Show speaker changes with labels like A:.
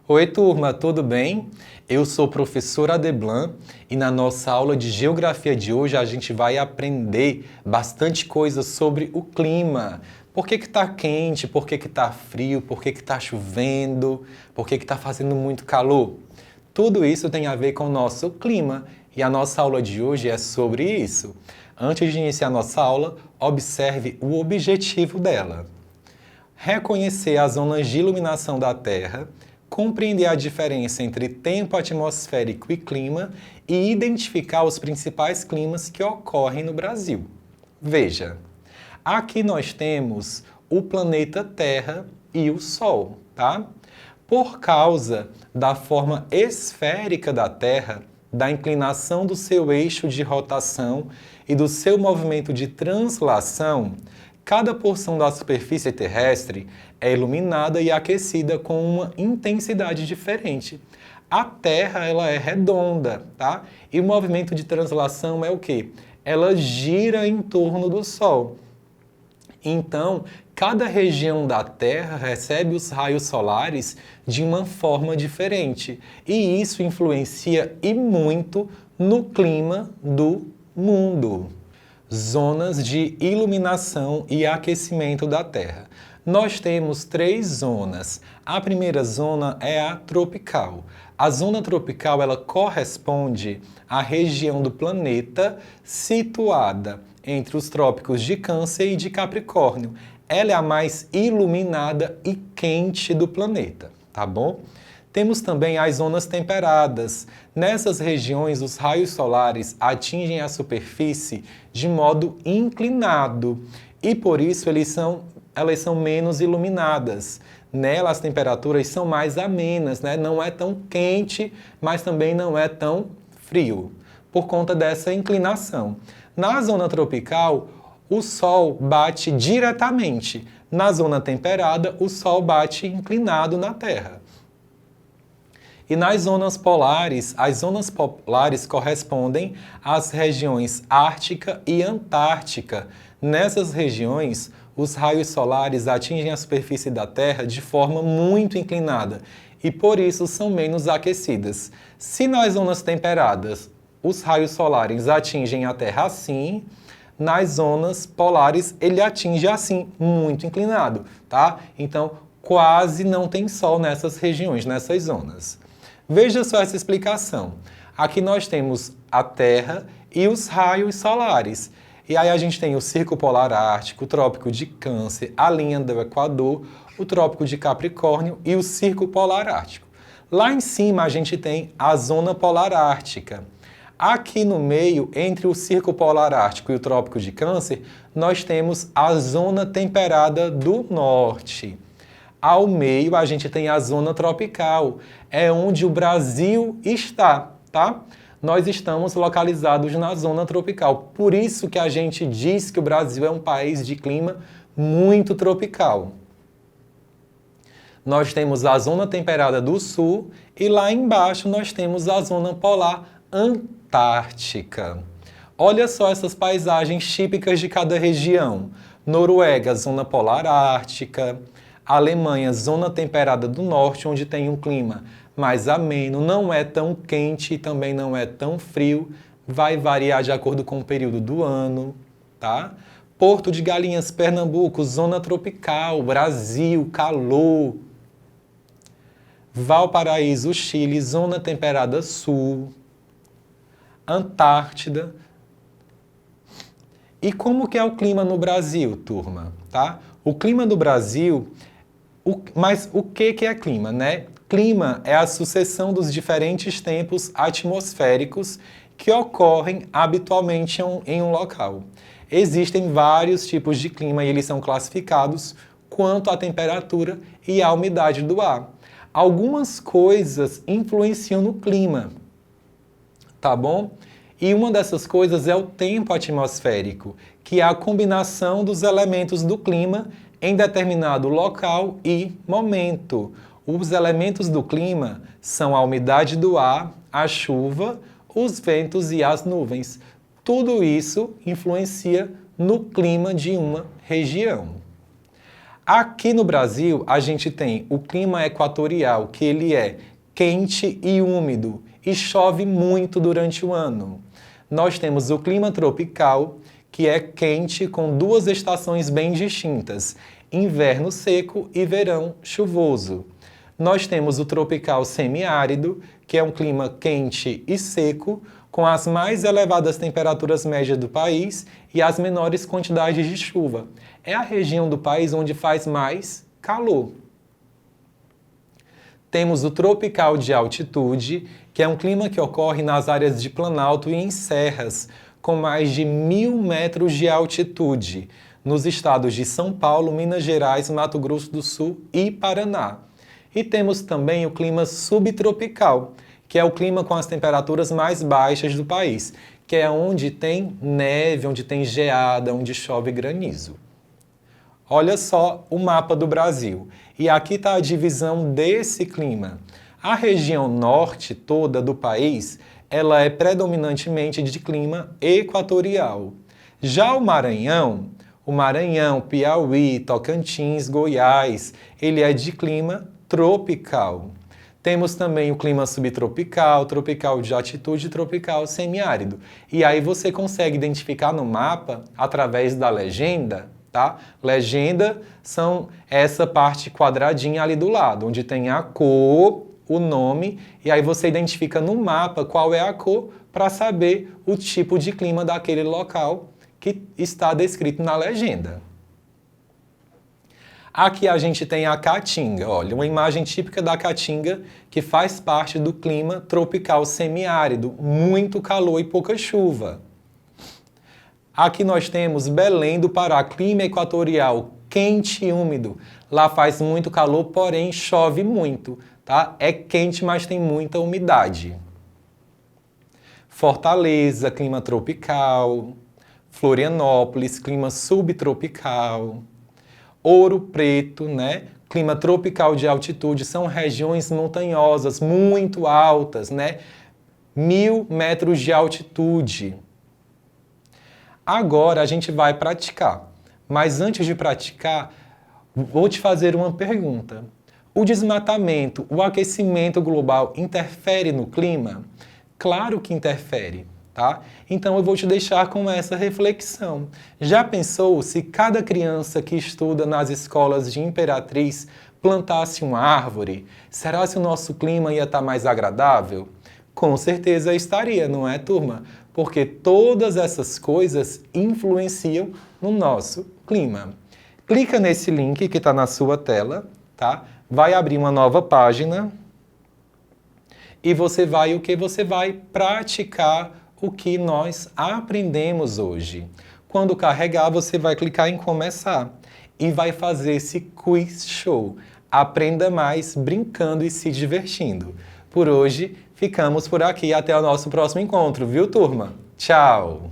A: Oi, turma, tudo bem? Eu sou o professor Adeblan e na nossa aula de geografia de hoje a gente vai aprender bastante coisa sobre o clima. Por que que tá quente? Por que que tá frio? Por que que tá chovendo? Por que que tá fazendo muito calor? Tudo isso tem a ver com o nosso clima e a nossa aula de hoje é sobre isso. Antes de iniciar a nossa aula, observe o objetivo dela. Reconhecer as zonas de iluminação da Terra, compreender a diferença entre tempo atmosférico e clima e identificar os principais climas que ocorrem no Brasil. Veja, aqui nós temos o planeta Terra e o Sol, tá? Por causa da forma esférica da Terra, da inclinação do seu eixo de rotação e do seu movimento de translação, cada porção da superfície terrestre é iluminada e aquecida com uma intensidade diferente. A Terra, ela é redonda, tá? E o movimento de translação é o quê? Ela gira em torno do Sol. Então, cada região da Terra recebe os raios solares de uma forma diferente. E isso influencia e muito no clima do mundo. Zonas de iluminação e aquecimento da Terra. Nós temos 3 zonas. A primeira zona é a tropical. A zona tropical ela corresponde à região do planeta situada entre os trópicos de Câncer e de Capricórnio. Ela é a mais iluminada e quente do planeta, tá bom? Temos também as zonas temperadas. Nessas regiões, os raios solares atingem a superfície de modo inclinado e, por isso, elas são menos iluminadas. Nelas, as temperaturas são mais amenas, né? Não é tão quente, mas também não é tão frio, por conta dessa inclinação. Na zona tropical, o Sol bate diretamente. Na zona temperada, o Sol bate inclinado na Terra. E nas zonas polares, as zonas polares correspondem às regiões Ártica e Antártica. Nessas regiões, os raios solares atingem a superfície da Terra de forma muito inclinada e por isso são menos aquecidas. Se nas zonas temperadas os raios solares atingem a Terra assim, nas zonas polares ele atinge assim, muito inclinado, tá? Então, quase não tem sol nessas regiões, nessas zonas. Veja só essa explicação. Aqui nós temos a Terra e os raios solares. E aí a gente tem o Círculo Polar Ártico, o Trópico de Câncer, a linha do Equador, o Trópico de Capricórnio e o Círculo Polar Ártico. Lá em cima a gente tem a Zona Polar Ártica. Aqui no meio, entre o Círculo Polar Ártico e o Trópico de Câncer, nós temos a Zona Temperada do Norte. Ao meio, a gente tem a zona tropical, é onde o Brasil está, tá? Nós estamos localizados na zona tropical. Por isso que a gente diz que o Brasil é um país de clima muito tropical. Nós temos a zona temperada do sul e lá embaixo nós temos a zona polar antártica. Olha só essas paisagens típicas de cada região. Noruega, zona polar ártica. Alemanha, zona temperada do norte, onde tem um clima mais ameno, não é tão quente e também não é tão frio, vai variar de acordo com o período do ano, tá? Porto de Galinhas, Pernambuco, zona tropical, Brasil, calor. Valparaíso, Chile, zona temperada sul. Antártida. E como que é o clima no Brasil, turma? Tá? O clima do Brasil... Mas o que é clima, né? Clima é a sucessão dos diferentes tempos atmosféricos que ocorrem habitualmente em um local. Existem vários tipos de clima e eles são classificados quanto à temperatura e à umidade do ar. Algumas coisas influenciam no clima, tá bom? E uma dessas coisas é o tempo atmosférico, que é a combinação dos elementos do clima em determinado local e momento. Os elementos do clima são a umidade do ar, a chuva, os ventos e as nuvens. Tudo isso influencia no clima de uma região. Aqui no Brasil, a gente tem o clima equatorial, que ele é quente e úmido e chove muito durante o ano. Nós temos o clima tropical, que é quente com duas estações bem distintas, inverno seco e verão chuvoso. Nós temos o tropical semiárido, que é um clima quente e seco, com as mais elevadas temperaturas médias do país e as menores quantidades de chuva. É a região do país onde faz mais calor. Temos o tropical de altitude, que é um clima que ocorre nas áreas de planalto e em serras, com mais de 1.000 metros de altitude, nos estados de São Paulo, Minas Gerais, Mato Grosso do Sul e Paraná. E temos também o clima subtropical, que é o clima com as temperaturas mais baixas do país, que é onde tem neve, onde tem geada, onde chove granizo. Olha só o mapa do Brasil. E aqui está a divisão desse clima. A região norte toda do país, ela é predominantemente de clima equatorial. Já o Maranhão, Piauí, Tocantins, Goiás, ele é de clima tropical. Temos também o clima subtropical, tropical de altitude e tropical semiárido. E aí você consegue identificar no mapa, através da legenda, tá? Legenda são essa parte quadradinha ali do lado, onde tem a cor, o nome, e aí você identifica no mapa qual é a cor para saber o tipo de clima daquele local que está descrito na legenda. Aqui a gente tem a Caatinga, olha, uma imagem típica da Caatinga que faz parte do clima tropical semiárido, muito calor e pouca chuva. Aqui nós temos Belém do Pará, clima equatorial, quente e úmido. Lá faz muito calor, porém chove muito, tá? É quente, mas tem muita umidade. Fortaleza, clima tropical. Florianópolis, clima subtropical. Ouro Preto, né? Clima tropical de altitude, são regiões montanhosas, muito altas, né? 1.000 metros de altitude. Agora a gente vai praticar, mas antes de praticar, vou te fazer uma pergunta. O desmatamento, o aquecimento global interfere no clima? Claro que interfere, tá? Então eu vou te deixar com essa reflexão. Já pensou se cada criança que estuda nas escolas de Imperatriz plantasse uma árvore? Será que o nosso clima ia estar mais agradável? Com certeza estaria, não é, turma? Porque todas essas coisas influenciam no nosso clima. Clica nesse link que está na sua tela, tá? Vai abrir uma nova página e você vai o que? Você vai praticar o que nós aprendemos hoje. Quando carregar, você vai clicar em começar e vai fazer esse quiz show. Aprenda mais brincando e se divertindo. Por hoje, ficamos por aqui. Até o nosso próximo encontro, viu, turma? Tchau!